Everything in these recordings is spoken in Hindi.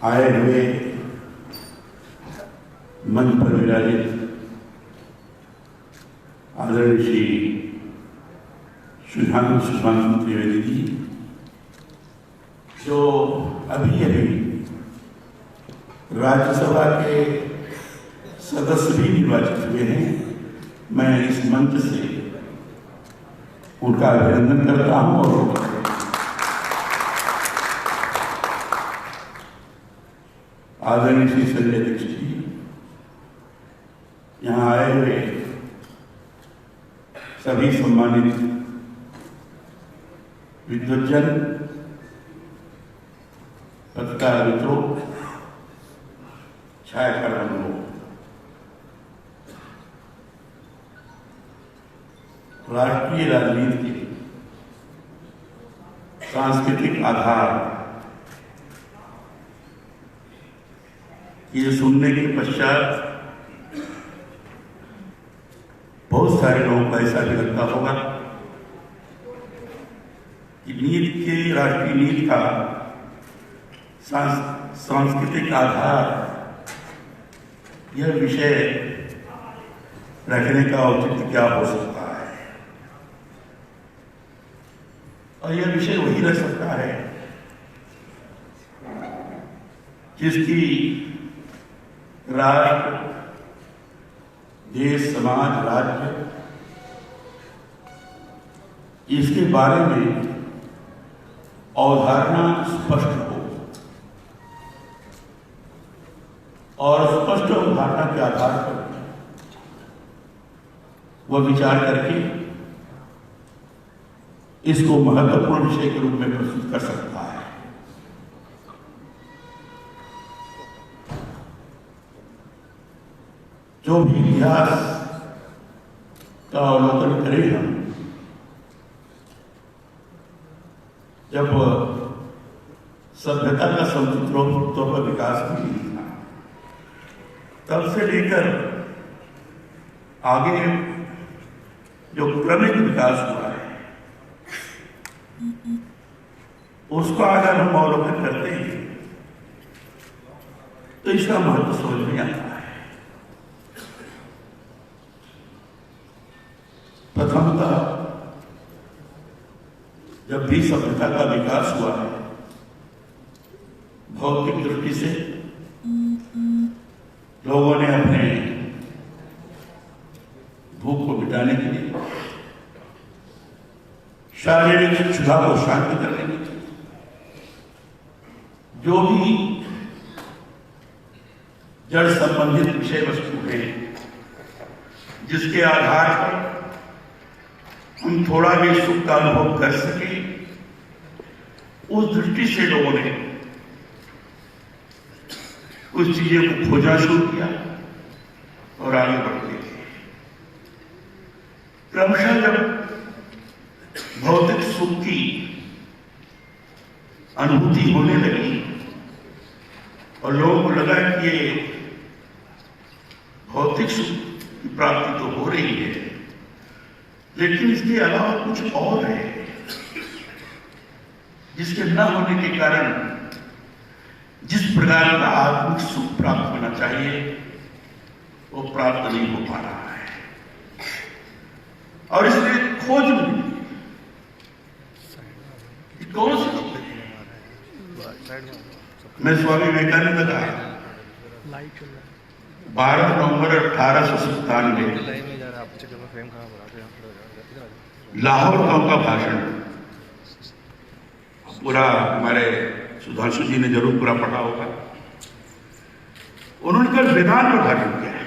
आए हुए मंच पर विराजित आदरणीय श्री सुधांशु त्रिवेदी जी, जो अभी राज्यसभा के सदस्य भी निर्वाचित हुए हैं, मैं इस मंच से उनका अभिनंदन करता हूं। और आदरणीय श्री संजय दीक्षित जी, यहाँ आए हुए सभी सम्मानित विद्वज्जन, पत्रकार मित्रों, छायाकार लोग, राष्ट्रीय राजनीति के सांस्कृतिक आधार ये सुनने के पश्चात बहुत सारे लोगों को ऐसा भी लगता होगा कि नीति के राष्ट्रीय नीति का सांस्कृतिक आधार यह विषय रखने का औचित्य क्या हो सकता है, और यह विषय वही रह सकता है जिसकी राष्ट्र, देश, समाज, राज्य इसके बारे में अवधारणा स्पष्ट हो, और स्पष्ट अवधारणा के आधार पर वह विचार करके इसको महत्वपूर्ण विषय के रूप में प्रस्तुत कर सकता है। जो भी इतिहास का अवलोकन करें हम, जब सभ्यता का समुचित रूप पर विकास भी था, तब से लेकर आगे जो क्रमिक विकास हुआ है, उसका अगर हम अवलोकन करते हैं तो इसका महत्व समझ में आता है। प्रथमतः जब भी सभ्यता का विकास हुआ है, भौतिक दृष्टि से लोगों ने अपने भूख को मिटाने के लिए, शारीरिक क्षुधा को शांत करने के लिए, जो भी जड़ संबंधित विषय वस्तु है जिसके आधार पर हम थोड़ा भी सुख का अनुभव कर सके, उस दृष्टि से लोगों ने कुछ चीजों को खोजना शुरू किया और आगे बढ़ते थे। क्रमशः जब भौतिक सुख की अनुभूति होने लगी और लोगों को लगा कि ये भौतिक सुख की प्राप्ति तो हो रही है, लेकिन इसके अलावा कुछ और है जिसके न होने के कारण जिस प्रकार का आत्मिक सुख प्राप्त होना चाहिए वो प्राप्त नहीं हो पा रहा है, और इसलिए खोज मिली कौन सी चीज है। मैं स्वामी विवेकानंद का 12 नवंबर 1897 लाहौर का उनका भाषण पूरा हमारे सुधांशु जी ने जरूर पूरा पढ़ा होगा। उन्होंने कल वेदांत पर भाषण किया है।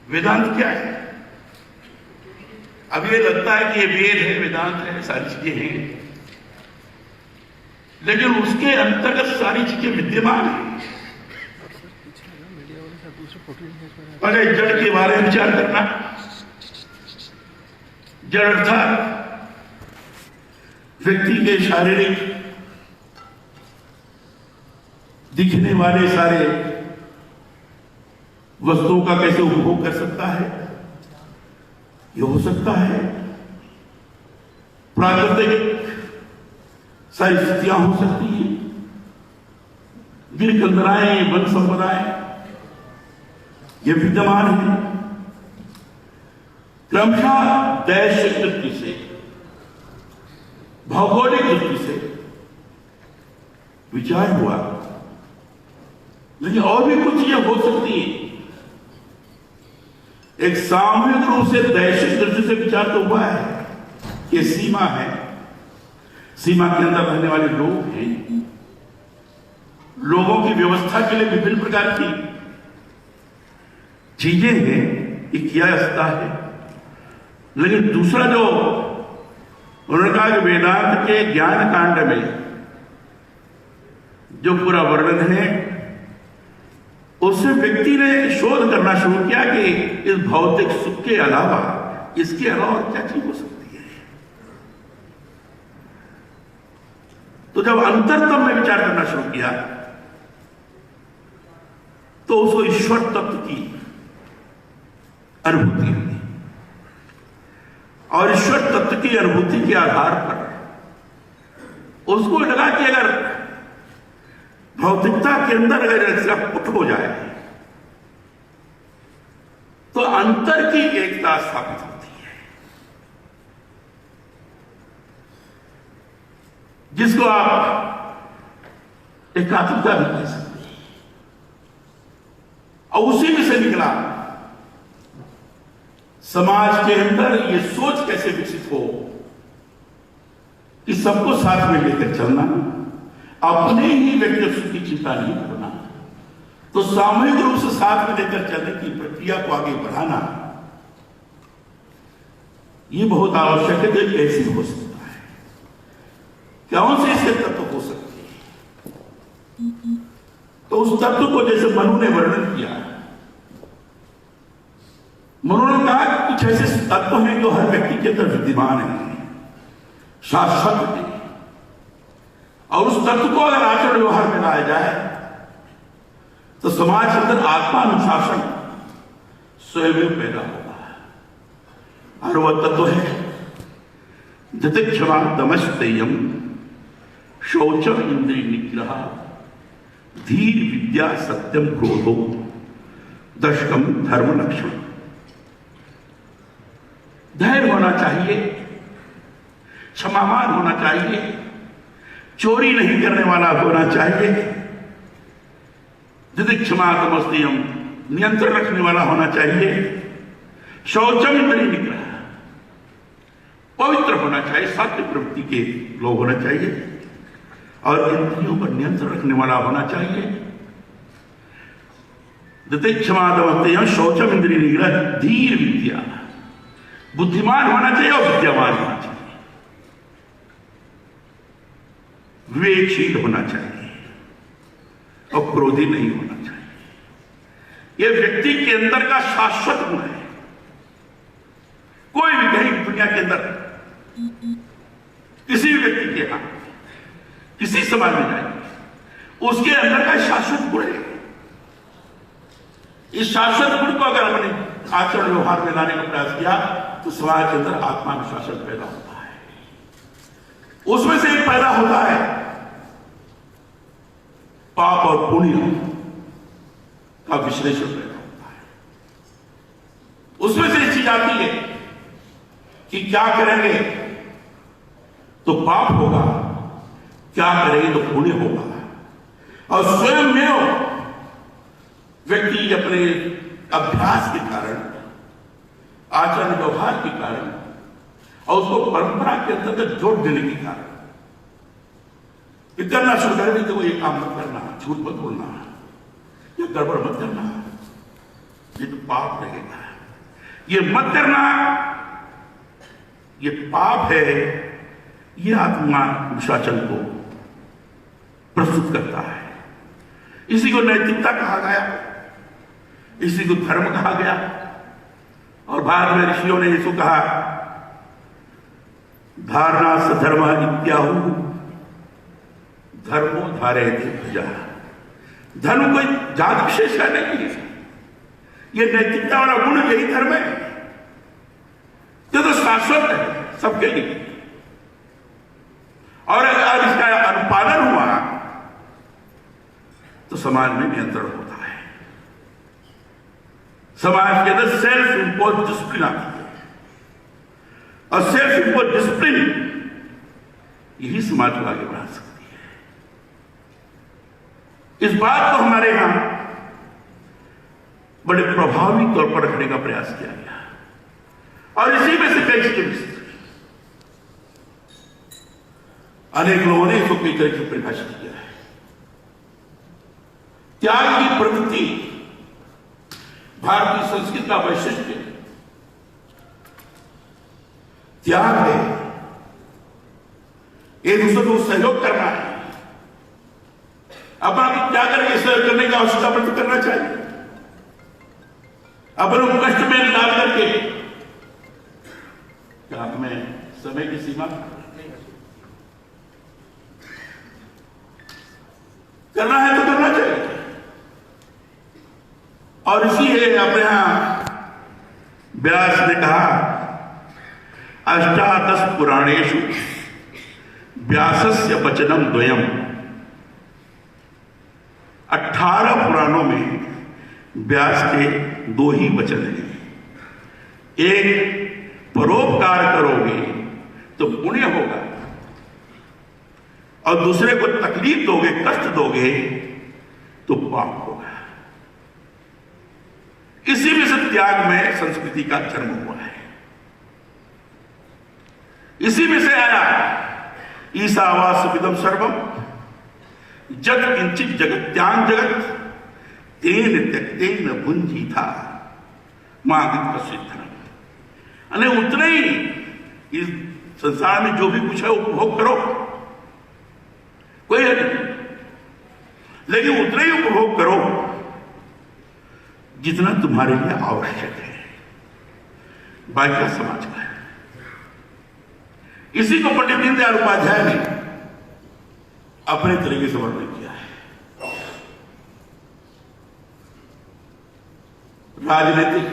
वेदांत क्या है? अब ये लगता है कि ये वेद है, वेदांत है, सारी चीजें हैं, लेकिन उसके अंतर्गत सारी चीजें विद्यमान है। पहले जड़ के बारे में विचार करना। जड़ अर्थात व्यक्ति के शारीरिक दिखने वाले सारे वस्तुओं का कैसे उपभोग कर सकता है, ये हो सकता है। प्राकृतिक सारी स्थितियां हो सकती हैं, गिरकंदराएं, वन संपदाएं ये विद्यमान है। क्रमशः दैशिक दृष्टि से, भौगोलिक दृष्टि से विचार हुआ, लेकिन और भी कुछ चीजें हो सकती है। एक सामूहिक रूप से दैशिक दृष्टि से विचार तो हुआ है कि सीमा है, सीमा के अंदर रहने वाले लोग हैं, लोगों की व्यवस्था के लिए विभिन्न प्रकार की चीजें हैं, ये किया जा सकता है। लेकिन दूसरा जो उन्होंने कहा कि वेदांत के ज्ञान कांड में जो पूरा वर्णन है, उससे व्यक्ति ने शोध करना शुरू किया कि इस भौतिक सुख के अलावा, इसके अलावा क्या चीज हो सकती है। तो जब अंतरतम में विचार करना शुरू किया तो उसको ईश्वर तत्व की अनुभूति हुई, और ईश्वर तत्व की अनुभूति के आधार पर उसको लगा कि अगर भौतिकता के अंदर अगर इसका पुट हो जाए तो अंतर की एकता स्थापित होती है, जिसको आप एकात्मता भी कह सकते हैं। और उसी में से निकला समाज के अंदर ये सोच कैसे विकसित हो कि सबको साथ में लेकर चलना, अपने ही व्यक्तित्व की चिंता नहीं करना, तो सामूहिक रूप से साथ में लेकर चलने की प्रक्रिया को आगे बढ़ाना, ये बहुत आवश्यक है। कि ऐसे हो सकता है, कौन से ऐसे तत्व हो सकते हैं? तो उस तत्व को जैसे मनु ने वर्णन किया, मनु ने कहा कि कुछ ऐसे तत्व हैं जो हर व्यक्ति के अंदर विद्यमान है, शाश्वत है, और उस तत्व को अगर आचरण व्यवहार में लाया जाए तो समाज के अंदर आत्मानुशासन स्वयं पैदा होगा। और वह तत्व है तितिक्षमा दमस्तेयम शौचम इंद्रिय निग्रह धीर विद्या सत्यम क्रोधो दशकम धर्म लक्षण। धैर्य होना चाहिए, क्षमावान होना चाहिए, चोरी नहीं करने वाला होना चाहिए, तितिक्षमा दमस्तेयम नियंत्रण रखने वाला होना चाहिए, शौचम इंद्रिय निग्रह पवित्र होना चाहिए, सात्विक प्रवृत्ति के लोग होना चाहिए, और इंद्रियों पर नियंत्रण रखने वाला होना चाहिए। तितिक्षमा दमस्तेयम शौचम इंद्रिय निग्रह धीर विद्या, बुद्धिमान होना चाहिए और विद्यावान होना चाहिए, विवेकशील होना चाहिए और क्रोधी नहीं होना चाहिए। यह व्यक्ति के अंदर का शाश्वत गुण है। कोई भी कहीं दुनिया के अंदर किसी भी व्यक्ति के यहां किसी समाज में जाए, उसके अंदर का शाश्वत गुण है। इस शाश्वत गुण को अगर हमने आचरण व्यवहार में लाने का प्रयास किया तो समाज के अंदर आत्मानुशासन पैदा होता है। उसमें से एक पैदा होता है पाप और पुण्य का विश्लेषण पैदा होता है। उसमें से एक चीज आती है कि क्या करेंगे तो पाप होगा, क्या करेंगे तो पुण्य होगा, और स्वयं में व्यक्ति अपने अभ्यास के कारण, आचरण व्यवहार के कारण, और उसको परंपरा के अंतर्गत जोड़ देने के कारण करना शुरू करेंगे तो वो ये काम मत करना, झूठ मत बोलना, या गड़बड़ मत करना, ये तो पाप रहेगा, ये मत करना, ये पाप है। ये आत्मा अनुशासन को प्रस्तुत करता है। इसी को नैतिकता कहा गया, इसी को धर्म कहा गया, और बाद में ऋषियों ने इसको कहा धारणा सधर्म इत्याहु धर्मो धारे प्रजा। धर्म कोई जात विशेष का नहीं है, ये नैतिकता वाला गुण यही धर्म है, तो शाश्वत है सबके लिए। और अगर इसका अनुपालन हुआ तो समाज में नियंत्रण होता है, समाज के अंदर सेल्फ इंपोज डिसिप्लिन आती है, और सेल्फ इंपोज डिसिप्लिन यही समाज को आगे बढ़ा सकती है। इस बात को हमारे यहां बड़े प्रभावी तौर पर रखने का प्रयास किया गया, और इसी में से कई चीजें अनेक लोगों ने इसको कई तरह से परिभाषित किया है। त्याग की प्रवृत्ति भारतीय संस्कृति का वैशिष्ट्य त्याग है, एक दूसरे को सहयोग करना है, अपना भी त्याग करके सहयोग करने की आवश्यकता पर करना चाहिए, अपने कष्ट में डाल करके। क्या हमें समय की सीमा करना है तो करना चाहिए, और इसीलिए अपने यहां व्यास ने कहा अष्टादश पुराणेषु व्यासस्य वचनम द्वयम। 18 पुराणों में व्यास के 2 ही वचन हैं। एक, परोपकार करोगे तो पुण्य होगा, और दूसरे को तकलीफ दोगे, कष्ट दोगे तो पाप होगा। इसी में से त्याग में संस्कृति का जन्म हुआ है, इसी में से आया ईसावास विदम सर्वम जग किंचित जगत्यां जगत तेन त्यक्तेन भुंजी था मागित प्रसिद्ध। उतने ही इस संसार में जो भी कुछ है उपभोग करो, कोई है नहीं, लेकिन उतना ही उपभोग करो जितना तुम्हारे लिए आवश्यक है, बाकी समाज का है। इसी को पंडित दीनदयाल उपाध्याय ने अपने तरीके से वर्णन किया है। राजनीतिक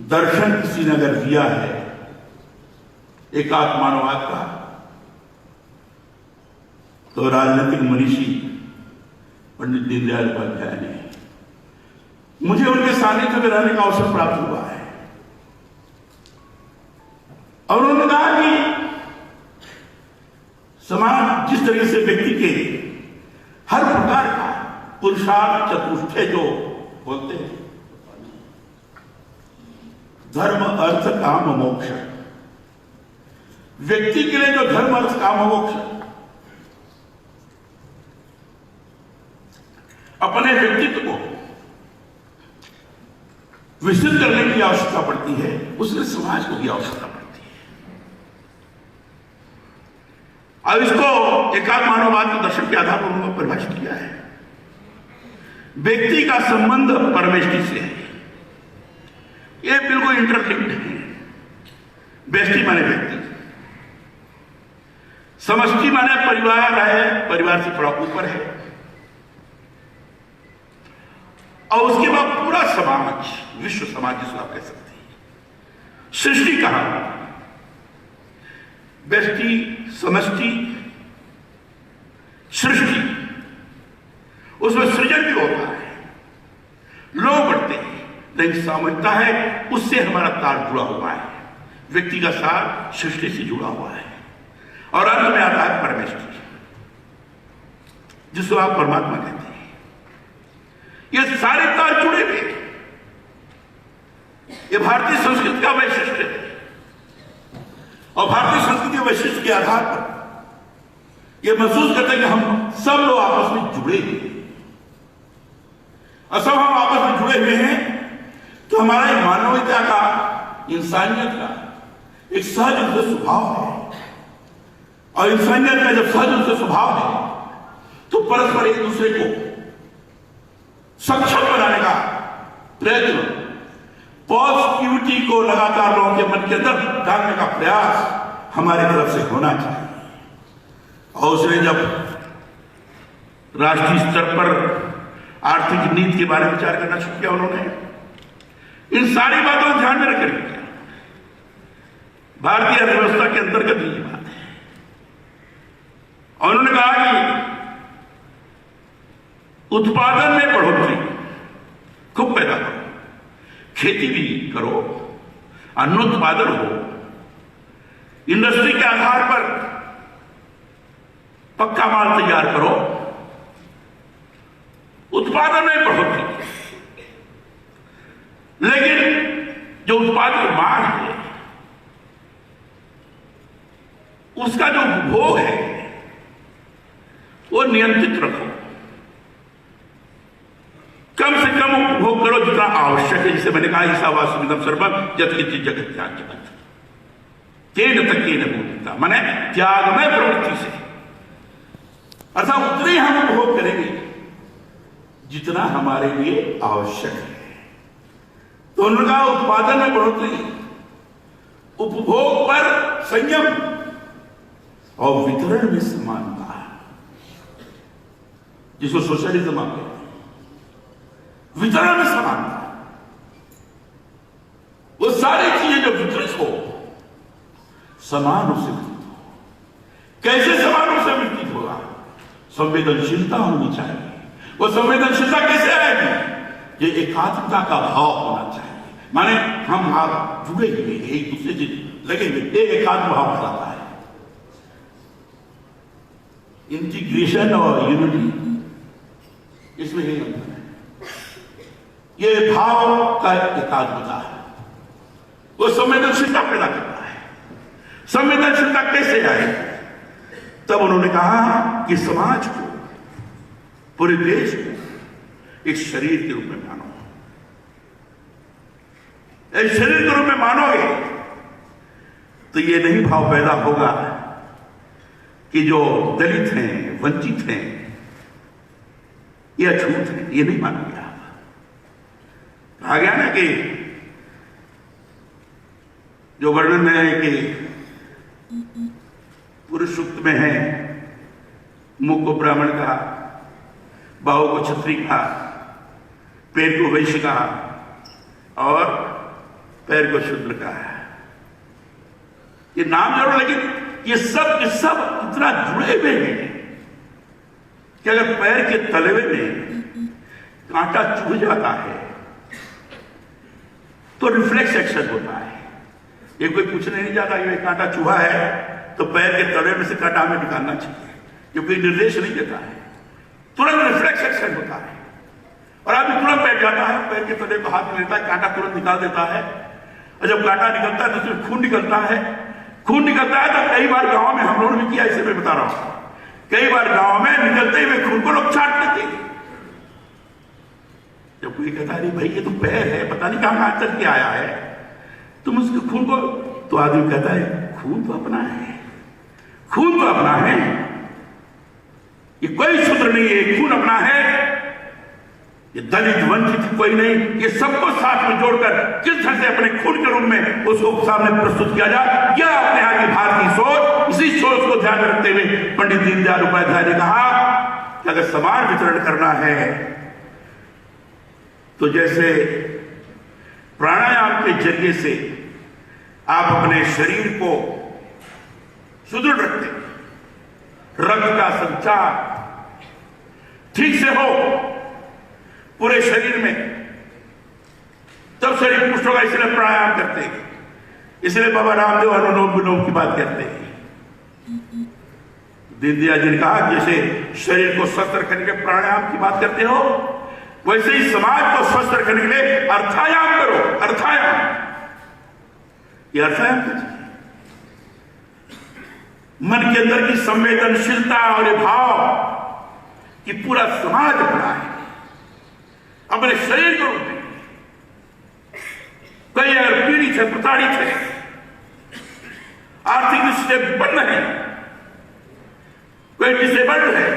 दर्शन किसी ने अगर दिया है एकात्मानवाद का, तो राजनीतिक मनीषी पंडित दीनदयाल उपाध्याय ने। मुझे उनके सानिध्य में रहने का अवसर प्राप्त हुआ है, और उन्होंने कहा कि समाज जिस तरीके से व्यक्ति के हर प्रकार का पुरुषार्थ चतुष्टय जो बोलते हैं, धर्म अर्थ काम मोक्ष, व्यक्ति के लिए जो धर्म अर्थ काम मोक्ष अपने व्यक्तित्व को विस्तृत करने की आवश्यकता पड़ती है, उसमें समाज को भी आवश्यकता पड़ती है। अब इसको एकात्मानवाद के दर्शन के आधार पर उन्होंने परिभाषित किया है। व्यक्ति का संबंध परमेष्टि से है, ये बिल्कुल इंटरलिंक्ड है। व्यष्टि माने व्यक्ति, समष्टि माने परिवार है, परिवार से थोड़ा ऊपर है, और उसके बाद पूरा समाज, विश्व समाज जिसको आप कह सकते हैं। सृष्टि कहा, व्यष्टि, समष्टि, सृष्टि, उसमें सृजन भी होता है, लोग बढ़ते हैं, लेकिन सामूहिकता है, उससे हमारा तार जुड़ा हुआ है। व्यक्ति का सार सृष्टि से जुड़ा हुआ है, और अंत में आता है परमेष्टि, जिसको आप परमात्मा कहते हैं। ये सारे तार जुड़े हुए, ये भारतीय संस्कृति का वैशिष्ट्य है, और भारतीय संस्कृति के वैशिष्ट्य के आधार पर ये महसूस करते हैं कि हम सब लोग आपस में जुड़े हुए हैं, और सब हम आपस में जुड़े हुए हैं, तो हमारा एक मानवीयता का, इंसानियत का एक सहज रूप से स्वभाव है, और इंसानियत का जब सहज रूप से स्वभाव है, तो परस्पर एक दूसरे को सक्षम बनाने का प्रयत्न, पॉजिटिविटी को लगातार लोगों के मन के अंदर डालने का प्रयास हमारी तरफ से होना चाहिए। और उसने जब राष्ट्रीय स्तर पर आर्थिक नीति के बारे में विचार करना शुरू किया, उन्होंने इन सारी बातों को ध्यान में रखकर किया। भारतीय अर्थव्यवस्था के अंतर्गत ये बात है, और उन्होंने कहा कि उत्पादन में बढ़ोतरी, खूब पैदा करो, खेती भी करो, अन्नोत्पादन हो, इंडस्ट्री के आधार पर पक्का माल तैयार करो, उत्पादन में बढ़ोतरी। लेकिन जो उत्पादित माल है उसका जो उपभोग है वो नियंत्रित रखो, कम से कम उपभोग करो जितना आवश्यक है। जिसे मैंने कहा ईसावास्मिदम सर्वम यत्किंचित् जगत् त्याज्य जगत् तेन तक्केन भूतिता, माने त्यागमय प्रवृत्ति से, अर्थात उतने ही हम उपभोग करेंगे जितना हमारे लिए आवश्यक है। तो उनका उत्पादन में बढ़ोतरी, उपभोग पर संयम और वितरण में समानता, जिसको सोशलिज्म आप कहते हैं, वितरण में समानता। वो सारी चीजें जो वितरित हो समान रूप से वितरित हो। कैसे समान रूप से वितरित होगा? संवेदनशीलता होनी चाहिए। वो संवेदनशीलता कैसे आएगी? ये एकात्मता का भाव होना चाहिए, माने हम आप जुड़े हुए एक दूसरे से लगे हुए, ये एकात्म भाव कहलाता है। इंटीग्रेशन और यूनिटी, इसमें यही अंतर है। ये भाव का एकात्मता है, वो संवेदनशीलता पैदा करता है। संवेदनशीलता कैसे आए? तब उन्होंने कहा कि समाज को, पूरे देश को एक शरीर के रूप में मानो। एक शरीर के रूप में मानोगे तो ये नहीं भाव पैदा होगा कि जो दलित हैं, वंचित हैं, ये अछूत हैं, ये नहीं मानोगे आप। कहा गया ना कि जो वर्णन है कि पुरुष सूक्त में है, मुख को ब्राह्मण का, बाहु को क्षत्रिय का, पैर को वैश्य का और पैर को शूद्र का। ये नाम जरूर, लेकिन ये सब इतना जुड़े हुए हैं कि अगर पैर के तलवे में कांटा चुभ जाता है तो रिफ्लेक्स एक्शन होता है। ये कोई पूछने नहीं जाता कि कांटा चुभा है तो पैर के तलवे में से कांटा हमें निकालना चाहिए, ये कोई निर्देश नहीं देता है, तुरंत रिफ्लेक्स एक्शन होता है। और आदमी तुरंत बैठ जाता है, पैर के तलवे को हाथ में लेता है, कांटा तुरंत निकाल देता है। और जब कांटा निकलता है तो उसमें खून निकलता है। खून निकलता है तो कई बार गांव में हम लोगों ने भी किया, इसे मैं बता रहा हूं, कई बार गांव में निकलते हुए खून को लोग चाट लेते हैं। जब कोई कहता है भाई ये तो पैर है, पता नहीं कहां चल के आया है, तुम उसके खून को, तो आदमी कहता है खून तो अपना है, खून तो अपना है, ये कोई सूत्र नहीं है, खून अपना है। ये दलित वंचित कोई नहीं, ये सबको साथ में जोड़कर किस तरह से अपने खून के रूप में उसको सामने प्रस्तुत किया जाए, यह अपने यहाँ की भारतीय सोच। इसी सोच को ध्यान में रखते हुए पंडित दीनदयाल उपाध्याय ने कहा कि अगर समान वितरण करना है तो जैसे प्राणायाम के जरिए से आप अपने शरीर को सुदृढ़ रखते, रक्त का संचार ठीक से हो पूरे शरीर में, तब शरीर पुष्ट होगा। इसलिए प्राणायाम करते हैं, इसलिए बाबा रामदेव अनुलोम विलोम की बात करते हैं। दीनदयाल जी ने कहा जैसे शरीर को स्वस्थ रखने के प्राणायाम की बात करते हो, वैसे ही समाज को स्वस्थ रखने के लिए अर्थायाम करो। अर्थायाम, ये अर्थायाम कीजिए। मन के अंदर की संवेदनशीलता और ये भाव कि पूरा समाज अपना है, अपने शरीर को रूप में, कई अगर पीड़ित है, प्रताड़ित है, आर्थिक दृष्टि से विपन्न है, कोई डिसेबल्ड है,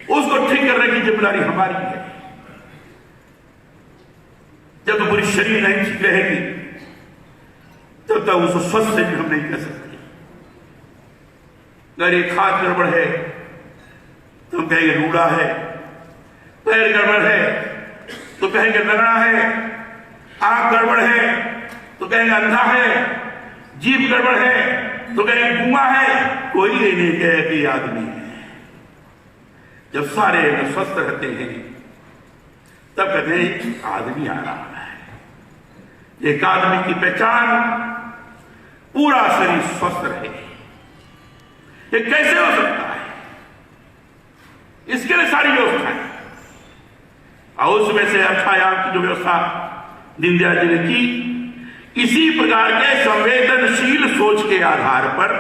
उसको ठीक करने की जिम्मेदारी हमारी है। जब तक पूरी शरीर नहीं ठीक रहेगी तब तक उसको स्वस्थ से भी हम नहीं कर सकते। अगर एक हाथ गड़बड़ है तो हम कहेंगे रूड़ा है, पैर गड़बड़ है तो कहेंगे लंगड़ा है, आंख गड़बड़ है तो कहेंगे अंधा है, जीभ गड़बड़ है तो कहेंगे गूंगा है। कोई ये नहीं कहे कि आदमी है। जब सारे स्वस्थ रहते हैं तब कहते हैं आदमी आ रहा है। एक आदमी की पहचान पूरा शरीर स्वस्थ रहे, ये कैसे हो सकता है? इसके लिए सारी व्यवस्था है। और उसमें से अर्थायाम की जो व्यवस्था दीनदयाल जी ने की, इसी प्रकार के संवेदनशील सोच के आधार पर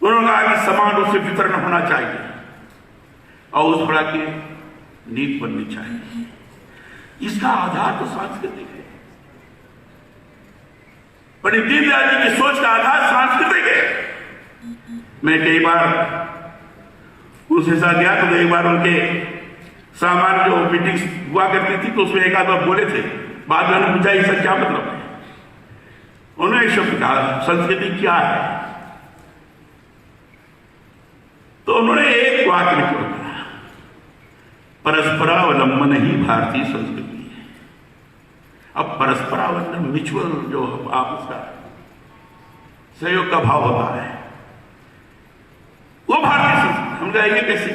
उन्होंने कहा कि समान रूप से वितरण होना चाहिए और उस प्रकार की नीति बननी चाहिए। इसका आधार तो सांस्कृतिक है। पंडित दीनदयाल जी की सोच का आधार सांस्कृतिक है। मैं कई बार उनसे साथ गया तो एक बार उनके सामान्य जो मीटिंग्स हुआ करती थी तो उसमें एक आध बार बोले थे। बाद में पूछा इसका क्या मतलब है? उन्होंने एक शब्द कहा, संस्कृति क्या है? तो उन्होंने एक वाक्य में कहा, परस्परावलंबन ही भारतीय संस्कृति है। अब परस्परावलंबन म्यूचुअल जो आपस का सहयोग का भाव होता है वो भारतीय संस्कृति। हम कहेंगे कैसे?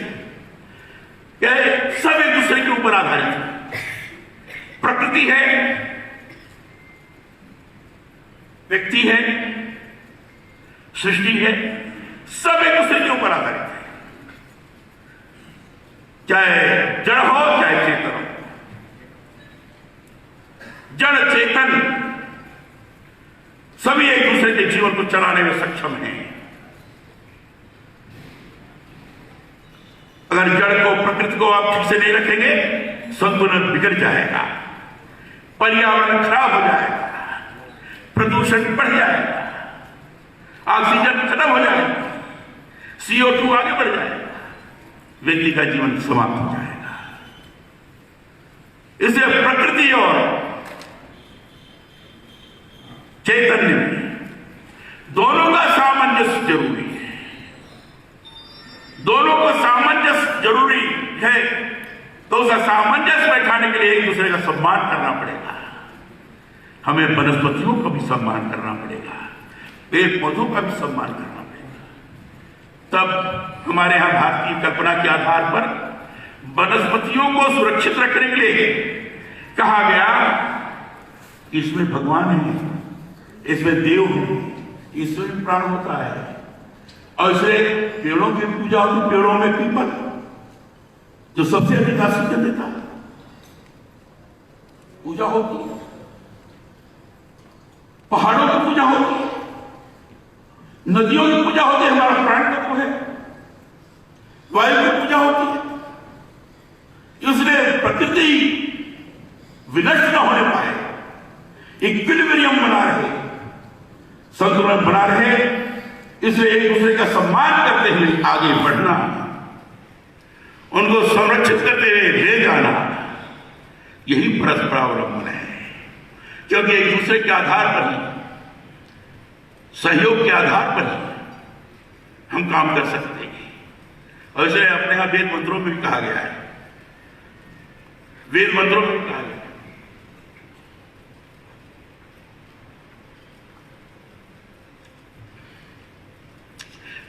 क्या सब एक दूसरे के ऊपर आधारित है। प्रकृति है, व्यक्ति है, सृष्टि है, सब एक दूसरे के ऊपर आधारित है। चाहे जड़ हो चाहे चेतन हो। जड़ चेतन सभी एक दूसरे के जीवन को चलाने में सक्षम हैं। अगर जड़ को, प्रकृति को आप ठीक से नहीं रखेंगे, संतुलन बिगड़ जाएगा, पर्यावरण खराब हो जाएगा, प्रदूषण बढ़ जाएगा, ऑक्सीजन खत्म हो जाएगा, CO2 आगे बढ़ जाएगा, व्यक्ति का जीवन समाप्त हो जाएगा। इसलिए प्रकृति और चैतन्य में दोनों का सामंजस्य जरूरी है। दोनों को सामंजस्य जरूरी है, तो उसका सामंजस्य बैठाने के लिए एक दूसरे का सम्मान करना पड़ेगा। हमें वनस्पतियों का भी सम्मान करना पड़ेगा, पेड़ पौधों का भी सम्मान करना पड़ेगा। तब हमारे यहां भारतीय कल्पना के आधार पर वनस्पतियों को सुरक्षित रखने के लिए कहा गया कि इसमें भगवान है, इसमें देव है, इसमें प्राण होता है। और इसलिए पेड़ों की पूजा होती, पेड़ों में पीपल जो सबसे अधिक ऑक्सीजन देता है, पूजा होती है। पहाड़ों की पूजा होती है, नदियों की पूजा होती है, हमारा प्राण तत्व है। वायु की पूजा होती है। इसलिए प्रकृति विनष्ट न होने पाए, इक्विलिब्रियम बना रहे, संतुलन बना रहे, इसलिए एक दूसरे का सम्मान करते हुए आगे बढ़ना, उनको संरक्षित करते हुए ले जाना, यही परस्परावलंबन है। क्योंकि एक दूसरे के आधार पर ही, सहयोग के आधार पर ही हम काम कर सकते हैं। और इसलिए अपने यहां वेद मंत्रों में भी कहा गया है, वेद मंत्रों में भी कहा गया है,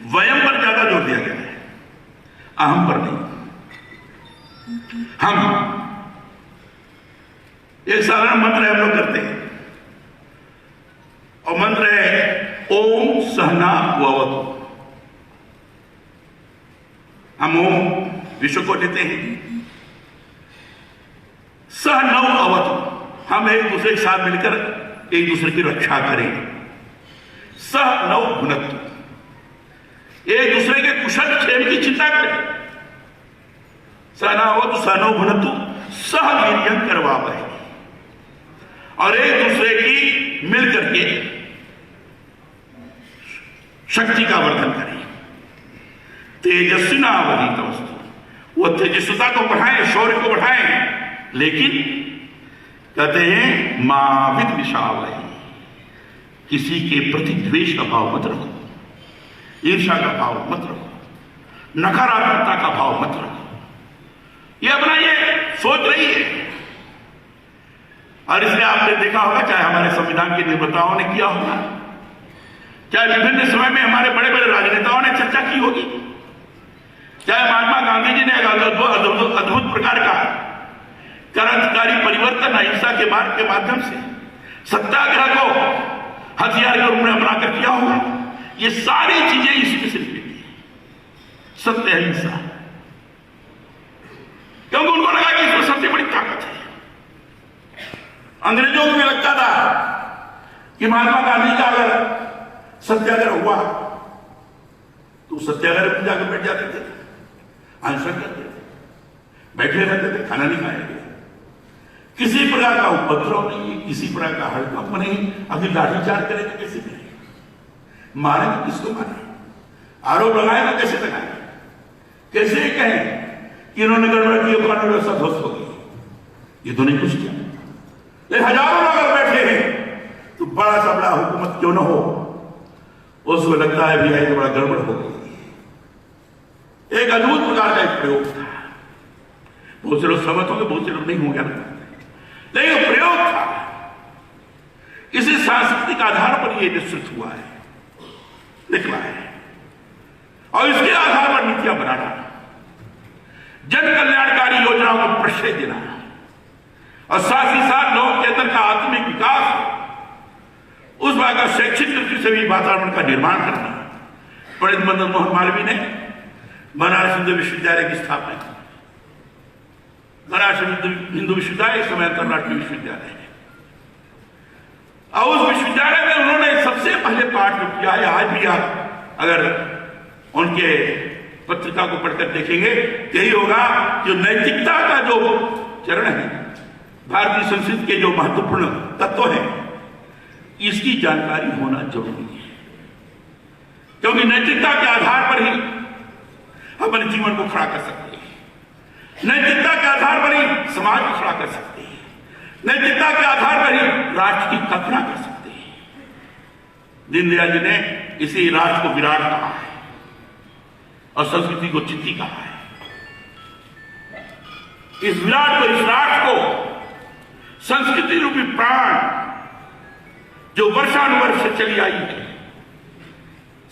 वयम पर ज्यादा जोर दिया गया है, अहम पर नहीं। हम एक साधारण मंत्र हम लोग करते हैं, और मंत्र है ओम सहना भवतु। हम ओम विश्व को लेते हैं, सह नव अवतु, हम एक दूसरे के साथ मिलकर एक दूसरे की रक्षा करें। सह नव भुनत्तु, एक दूसरे के कुशल क्षेम की चिंता करें। सहनावतु सहनौ भुनत्तु सह वीर्यं करवावहै, और एक दूसरे की मिलकर के शक्ति का वर्धन करें। तेजस्विनावधीतमस्तु, वो तेजस्विता को बढ़ाएं, शौर्य को बढ़ाएं, लेकिन कहते हैं मां विद्विषावहै, किसी के प्रति द्वेष का भाव मत रखो, ईर्ष्या का भाव मत रखो, नकारात्मकता का भाव मत रखो। ये अपना ये सोच रही है। और इसलिए आपने देखा होगा, चाहे हमारे संविधान के निर्माताओं ने किया होगा, चाहे विभिन्न समय में हमारे बड़े बड़े राजनेताओं ने चर्चा की होगी चाहे महात्मा गांधी जी ने अद्भुत प्रकार का क्रांतिकारी परिवर्तन अहिंसा के मार्ग के माध्यम से सत्याग्रह को हथियार के रूप में अपनाकर किया होगा, ये सारी चीजें इसी में से निकली है, सत्य अहिंसा। क्योंकि उनको लगा कि इसमें सबसे बड़ी ताकत है। अंग्रेजों को भी लगता था कि महात्मा गांधी का अगर सत्याग्रह हुआ तो सत्याग्रह में जाकर बैठ जाते थे, अनशन करते थे, बैठे रहते थे, खाना नहीं खाएंगे, किसी प्रकार का उपद्रव नहीं, किसी प्रकार का हड़कंप नहीं। अभी लाठीचार्ज करेंगे कैसे करेंगे, मारेंगे किसको मारेंगे, आरोप लगाए तो कैसे लगाए, कैसे कहें कि इन्होंने गड़बड़ की, कानून व्यवस्था ध्वस्त हो गई। ये तो नहीं कुछ किया, लेकिन हजारों लोग अगर बैठे हैं तो बड़ा सा बड़ा हुकूमत क्यों ना हो, उसको लगता है भैया ये बड़ा गड़बड़ हो गई। एक अद्भुत प्रकार का एक प्रयोग था, बहुत से लोग सहमत होंगे, बहुत से लोग नहीं होंगे, लेकिन प्रयोग था। इसी सांस्कृतिक आधार पर यह निश्चित हुआ है, निकला है, और इसके आधार पर नीतियां बनाना, जन कल्याणकारी योजनाओं को प्रश्रय देना, और साथ ही साथ लोगों के अंदर का आत्मिक विकास, उस बात का शैक्षिक दृष्टि से भी वातावरण का निर्माण करना। पंडित मदन मोहन मालवीय ने बनारस हिंदू विश्वविद्यालय की स्थापना की। बनारस हिंदू विश्वविद्यालय इस समय अंतरराष्ट्रीय विश्वविद्यालय है, और उस विश्वविद्यालय में उन्होंने सबसे पहले पाठ जो किया है, आज भी आप अगर उनके पत्रिका को पढ़कर देखेंगे यही होगा, जो नैतिकता का जो चरण है, भारतीय संस्कृति के जो महत्वपूर्ण तत्व है, इसकी जानकारी होना जरूरी है। क्योंकि नैतिकता के आधार पर ही अपने जीवन को खड़ा कर सकते हैं, नैतिकता के आधार पर ही समाज को खड़ा कर सकते हैं, नैतिकता के आधार पर ही राष्ट्र की कल्पना कर सकते हैं। दीनदयाल जी ने इसी राष्ट्र को विराट कहा है और संस्कृति को चित्ती कहा है। इस विराट को, इस राष्ट्र को संस्कृति रूपी प्राण जो वर्षानुवर्ष से चली आई है,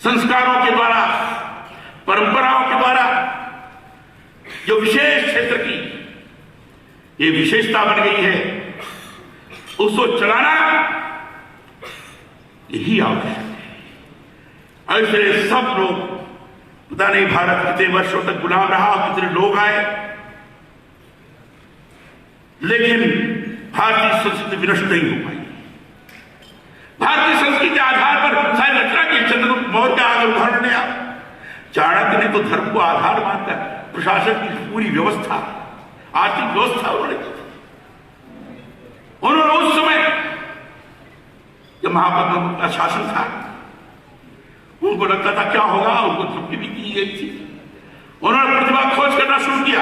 संस्कारों के द्वारा, परंपराओं के द्वारा, जो विशेष क्षेत्र की ये विशेषता बन गई है, उसको चलाना यही आवश्यक है। ऐसे सब लोग, पता नहीं भारत कितने वर्षों तक गुलाम रहा, कितने लोग आए, लेकिन भारतीय संस्कृति विनष्ट नहीं हो पाई। भारतीय संस्कृति के आधार पर सारी रचना की, चंद्रगुप्त मौर्य का अगर उदाहरण ले आप, चाणक्य ने तो धर्म को आधार मानकर प्रशासन की पूरी व्यवस्था, आर्थिक व्यवस्था उन्होंने की थी। उन्होंने उस समय जब महापद्म का शासन था, उनको लगता था क्या होगा, उनको छुट्टी भी की गई थी, उन्होंने प्रतिभा खोज करना शुरू किया।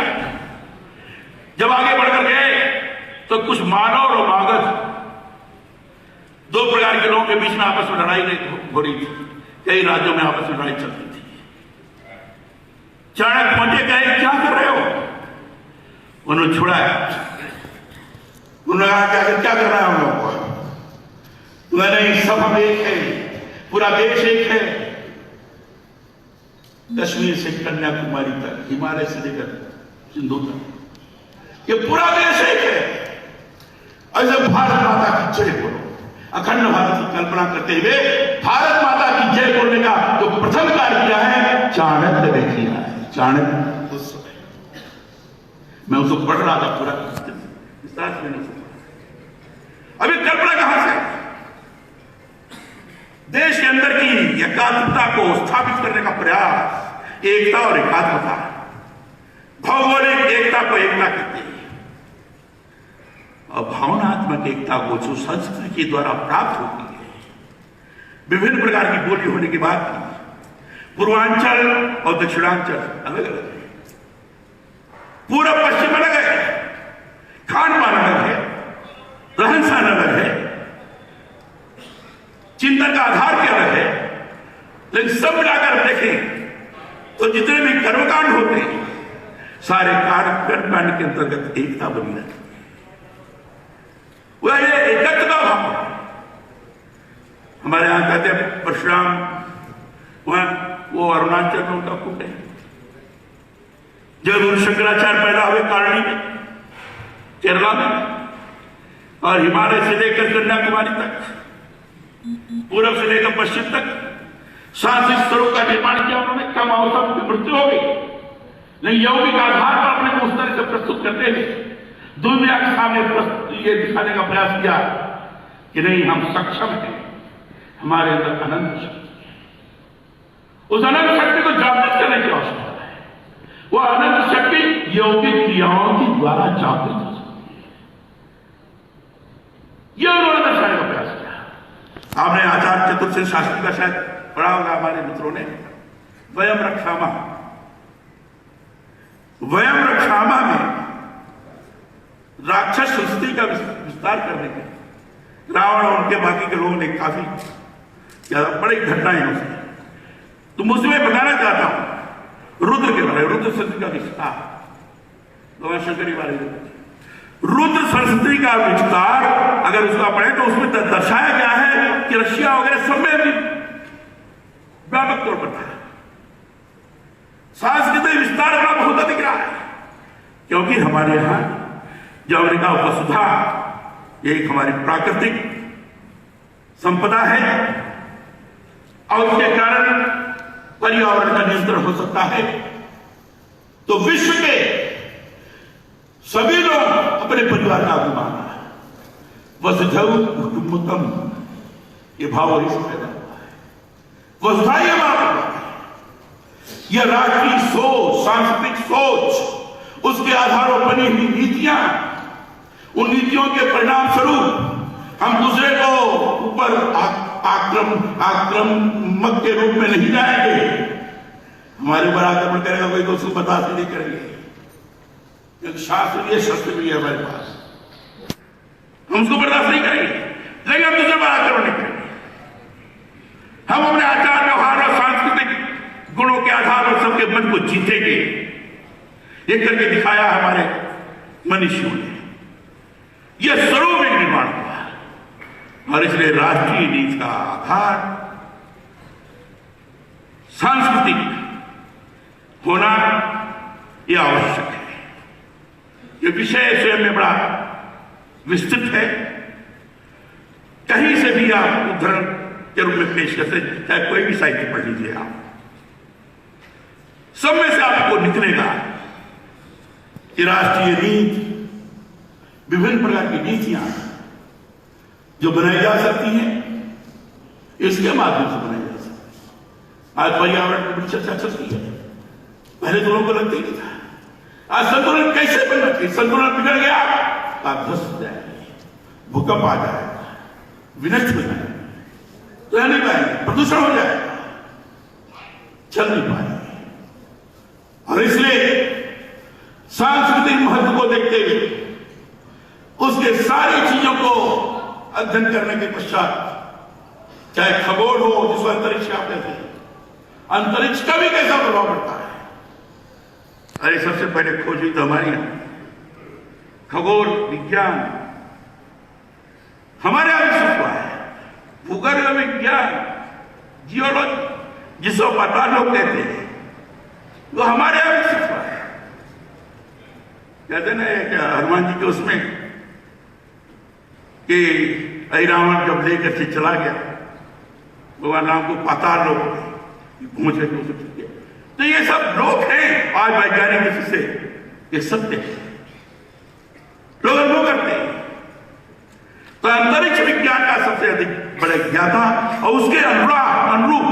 जब आगे बढ़कर गए तो कुछ मानव और मागध, दो प्रकार के लोगों के बीच में आपस में लड़ाई हो रही थी, कई राज्यों में आपस में लड़ाई चलती थी। चाणक्य पहुंचे, कहे क्या कर रहे हो, उन्होंने छुड़ाया, उन्होंने कहा क्या कर रहा है हम लोग को, नहीं सब हम एक है, पूरा देश एक है, कश्मीर से कन्याकुमारी तक, हिमालय से लेकर सिंधु तक, ये पूरा देश एक है। ऐसे भारत माता की जय बोलो, अखंड भारत की कल्पना करते हुए भारत माता की जय बोलने का जो प्रथम कार्य किया है, चाणक्य ने किया है। चाणक्य उस समय मैं उसको पढ़ रहा था, पूरा विस्तार से नहीं सुना। अभी कल्पना कहां से, देश के अंदर की एकात्मता को स्थापित करने का प्रयास, एकता और एकात्मता, भौगोलिक एकता को एकता कहते हैं, और भावनात्मक एकता को जो संस्कृति के द्वारा प्राप्त होती है। विभिन्न प्रकार की बोली होने के बाद पूर्वांचल और दक्षिणांचल अलग अलग है, पूर्व पश्चिम अलग है, खान पान अलग है, रहन सहन अलग है, चिंतन का आधार क्या अलग है, लेकिन सब मिलाकर देखें तो जितने भी कर्मकांड होते हैं, सारे कर्मकांड के अंतर्गत एकता बनी रहती है। वह ये एकत्व का भाव है। हमारे यहां कहते हैं परशुराम, वह वो अरुणाचल में उनका कुंड है, जगद्गुरु शंकराचार्य पैदा हुए कारणी में, केरला में, और हिमालय से लेकर कन्याकुमारी तक, पूर्व से लेकर पश्चिम तक सांस्कृतिक स्थलों का निर्माण किया उन्होंने। कम अवसर की मृत्यु हो गई, लेकिन यौगिक आधार पर अपने को उस तरह से प्रस्तुत करते हुए दुनिया के सामने ये दिखाने का प्रयास किया कि नहीं, हम सक्षम हैं, हमारे अंदर अनंत शक्ति है। उस अनंत शक्ति को जागृत करने की आवश्यकता है। वह अनंत शक्ति यौगिक क्रियाओं के द्वारा जागृत हो सकती है। यह उन्होंने दर्शाने का प्रयास किया। आपने आचार्य चतुर्सेन शास्त्री का शायद पढ़ा होगा, हमारे मित्रों ने, वयम रक्षामा। वयम रक्षामा में राक्षस संस्कृति का विस्तार करने के रावण और उनके बाकी के लोगों ने काफी ज्यादा बड़ी घटनाएं उसमें, तो मुझे बताना चाहता हूं रुद्र के बारे में, रुद्र संस्कृति का विस्तार, भगवान शंकर के बारे में। रुद्र संस्कृति का विस्तार अगर उसका पढ़े तो उसमें दर्शाया गया है कि रशिया वगैरह सब में भी व्यापक तौर पर था। सांस्कृतिक विस्तार बड़ा बहुत दिख रहा है, क्योंकि हमारे यहां जो अमेरिका वसुधा, ये एक हमारी प्राकृतिक संपदा है और उसके कारण पर्यावरण का नियंत्रण हो सकता है। तो विश्व के सभी लोग अपने परिवार का अभिमान है। वसुधैव कुटुंबकम, ये भाव इससे पैदा हुआ है। वसुधा ये हमारा है, यह राष्ट्रीय सोच, सांस्कृतिक सोच, उसके आधार पर बनी हुई नीतियां, उन नीतियों के परिणाम स्वरूप हम दूसरे को ऊपर आक्रामक के रूप में नहीं जाएंगे। हमारे ऊपर आक्रमण करेगा कोई तो उसको बर्दाश्त नहीं करेंगे, क्योंकि शास्त्र ये शस्त्र भी है हमारे पास, हम उसको बर्दाश्त नहीं करेंगे, लेकिन हम दूसरे पर आक्रमण नहीं करेंगे। हम अपने आचार व्यवहार और सांस्कृतिक गुणों के आधार पर सबके मन को जीतेंगे। ये करके दिखाया हमारे मनुष्यों ने। यह स्वरूप एक निर्माण हुआ और इसलिए राष्ट्रीय नीति का आधार सांस्कृतिक होना यह आवश्यक है। यह विषय स्वयं में बड़ा विस्तृत है, कहीं से भी आप उदाहरण के रूप में पेश करते, चाहे कोई भी साहित्य पढ़ लीजिए आप, सब में से आपको निकलेगा कि राष्ट्रीय नीति, विभिन्न प्रकार की नीतियां जो बनाई जा सकती हैं, इसके माध्यम से बनाई जा सकती है। आज पर्यावरण की बड़ी चर्चा चलती है, पहले तो लोगों को लगती नहीं था। आज संतुलन कैसे बनना चाहिए, संतुलन बिगड़ गया आप ध्वस्त हो जाएंगे, भूकंप आ जाएगा, विनष्ट हो जाएगा, तो रह नहीं पाएंगे, प्रदूषण हो जाएगा, चल नहीं पाएंगे। और इसलिए सांस्कृतिक महत्व को देखते हुए उसके सारी चीजों को अध्ययन करने के पश्चात, चाहे खगोल हो जिसको अंतरिक्ष कहते हैं, अंतरिक्ष का भी कैसा प्रभाव पड़ता है। अरे सबसे पहले खोज हुई तो हमारी खगोल विज्ञान, हमारे यहां विकसित हुआ है। भूगर्भ विज्ञान, जियोलॉजी, जिसको पता लोग कहते हैं, वो हमारे यहां विकसित हुआ है। कहते ना हनुमान जी के उसमें कि रावण जब लेकर के चला गया भगवान राम को पाताल लोक पहुंचे, तो ये सब लोग हैं आज वैज्ञानिक दृष्टि से ये सत्य है, लोग अनुभव करते हैं। तो अंतरिक्ष विज्ञान का सबसे अधिक बड़े ज्ञाता और उसके अनुरूप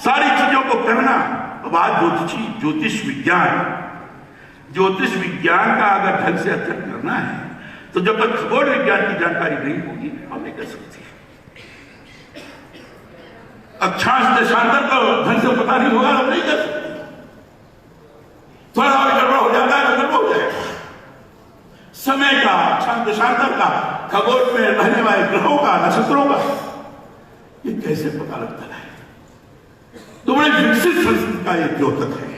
सारी चीजों को करना। अब आज ज्योतिष विज्ञान का अगर ढंग से अध्ययन करना है तो जब तक खगोल विज्ञान की जानकारी नहीं होगी हम नहीं कर सकते। अक्षांश देशांतर का ढंग से पता नहीं होगा, हम नहीं कर सकते। थोड़ा और गड़बड़ हो जाता है तो गड़बड़ हो जाएगा। समय का, अक्षांश देशांतर का, खगोल में रहने वाले ग्रहों का, नक्षत्रों का, ये कैसे पता लगता है। तो बड़े विकसित संस्कृति का एक द्योतक है।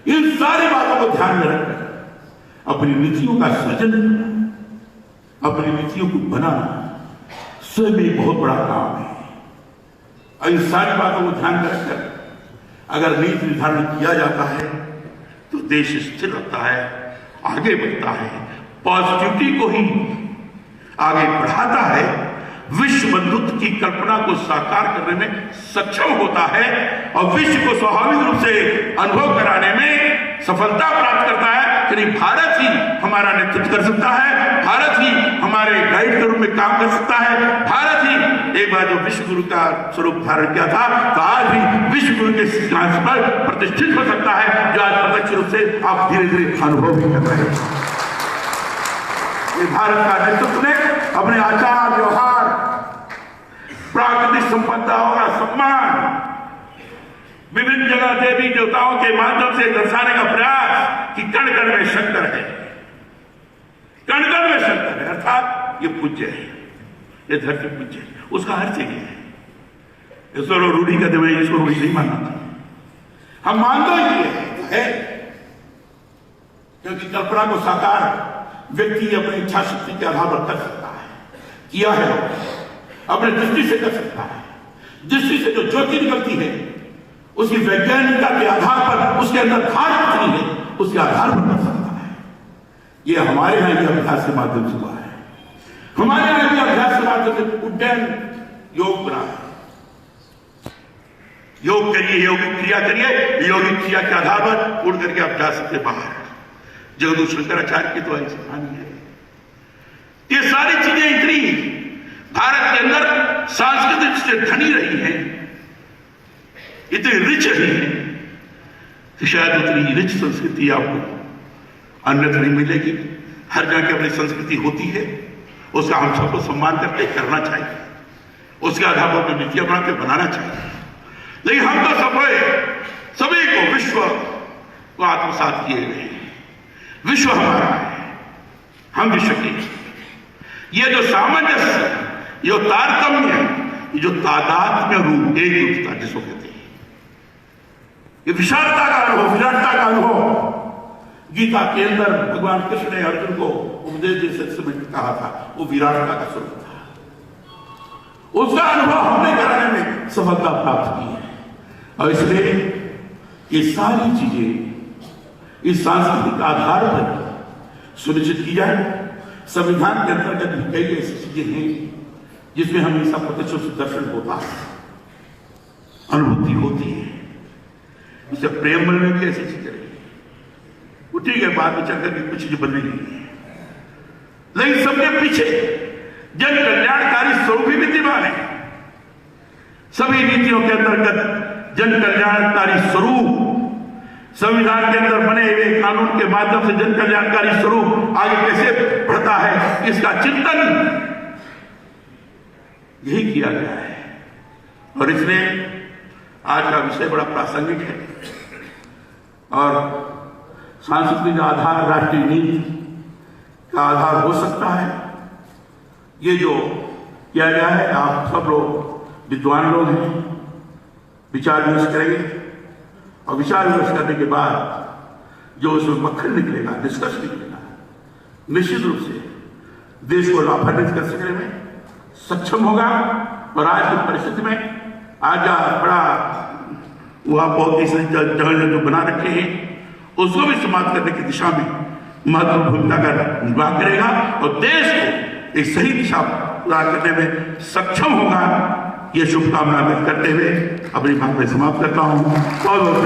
इन सारी बातों को ध्यान में रखकर अपनी नीतियों का सृजन, अपनी नीतियों को बनाना स्वयं एक बहुत बड़ा काम है। और इन सारी बातों को ध्यान में रखकर अगर नीति निर्धारण किया जाता है तो देश स्थिर रहता है, आगे बढ़ता है, पॉजिटिविटी को ही आगे बढ़ाता है, विश्व बंधुत्व की कल्पना को साकार करने में सक्षम होता है और विश्व को स्वाभाविक रूप से अनुभव कराने में सफलता प्राप्त करता है। यानी भारत ही हमारा नेतृत्व कर सकता है, भारत ही हमारे गाइड के रूप में काम कर सकता है, भारत ही एक बार जो विश्व गुरु का स्वरूप धारण किया था तो आज भी विश्व गुरु के सिद्धांत पर प्रतिष्ठित हो सकता है, जो आज प्रत्यक्ष रूप से आप धीरे धीरे अनुभव भी कर रहे हैं। भारत का नेतृत्व ने अपने आचार व्यवहार, प्राकृतिक संपदाओं का सम्मान, विभिन्न जगह देवी देवताओं के माध्यम से दर्शाने का प्रयास कि कण कण में शंकर है, कण कण में शंकर है, अर्थात ये पूज्य है, ये धरती पूज्य है, उसका हर जगह है। इसको रूढ़ी का देवे, इसको रूढ़ी नहीं मानना था, हम मानते ही है, क्योंकि कल्पना को साकार व्यक्ति अपनी इच्छा शक्ति के आधार पर कर सकता है, किया है, अपने दृष्टि से कर सकता है, दृष्टि से जो ज्योति निकलती है उसकी वैज्ञानिकता के आधार पर, उसके अंदर धार कितनी है उसके आधार पर कर सकता है। यह हमारे यहां भी अभ्यास के माध्यम से हुआ है, हमारे यहां भी अभ्यास के माध्यम से उड्डयन योग बना है। योग करिए, योगिक क्रिया करिए, योगिक क्रिया के आधार पर उड़ करके आप जा सकते बाहर। जगदू शंकराचार्य की तो ऐसी कहानी है। ये सारी चीजें इतनी भारत के अंदर सांस्कृतिक से धनी रही है, इतनी रिच रही है कि शायद उतनी रिच संस्कृति आपको अन्यत्र नहीं मिलेगी। हर जगह की अपनी संस्कृति होती है, उसका हम सबको सम्मान करते करना चाहिए, उसके आधार पर अपनी नीतियां बना के बनाना चाहिए। लेकिन हम तो सभी को विश्व को आत्मसात किए हुए हैं। विश्व हमारा है, हम विश्व के। ये जो सामंजस्य, ये तारतम्य, ये जो तादात्म्य रूप, एक रूपता जिसको कहते हैं, ये विशालता का अनुभव, विराटता का अनुभव गीता के अंदर भगवान कृष्ण ने अर्जुन को उपदेश जैसे समय कहा था, वो विराटता का स्वरूप था। उसका अनुभव हमने कराने में सफलता प्राप्त की है। और इसलिए ये सारी चीजें इस सांस्कृतिक आधार पर सुनिश्चित की जाए। संविधान के अंतर्गत भी कई ऐसी चीजें हैं जिसमें हमेशा प्रत्यक्ष दर्शन होता है, अनुभूति होती है। जैसे प्रेम में भी ऐसी चीजें रही, वो ठीक है, बाद में चल करके कुछ चीजें बनने नहीं है, लेकिन सबके पीछे जन कल्याणकारी स्वरूप भी विद्यमान है। सभी नीतियों के अंतर्गत जन कल्याणकारी स्वरूप, संविधान के अंदर बने हुए कानून के माध्यम से जन कल्याणकारी स्वरूप आगे कैसे बढ़ता है, इसका चिंतन यही किया गया है। और इसलिए आज का विषय बड़ा प्रासंगिक है और सांस्कृतिक आधार राष्ट्रीय नीति का आधार हो सकता है। ये जो किया गया है, आप सब लोग विद्वान लोग हैं, विचार विमर्श करेंगे और विचार विमर्श करने के बाद जो उसमें मक्खन निकलेगा, निष्कर्ष निकलेगा, निश्चित रूप से देश को लाभान्वित कर सकने में सक्षम होगा। और आज की परिस्थिति में आज बड़ा वह बहुत ही जगह जो बना रखे हैं उसको भी समाप्त करने की दिशा में महत्वपूर्ण भूमिका का निर्वाह करेगा और देश को एक सही दिशा प्रदान करने में सक्षम होगा। ये शुभकामना व्यक्त करते हुए अपनी बात में समाप्त करता हूँ। बहुत बहुत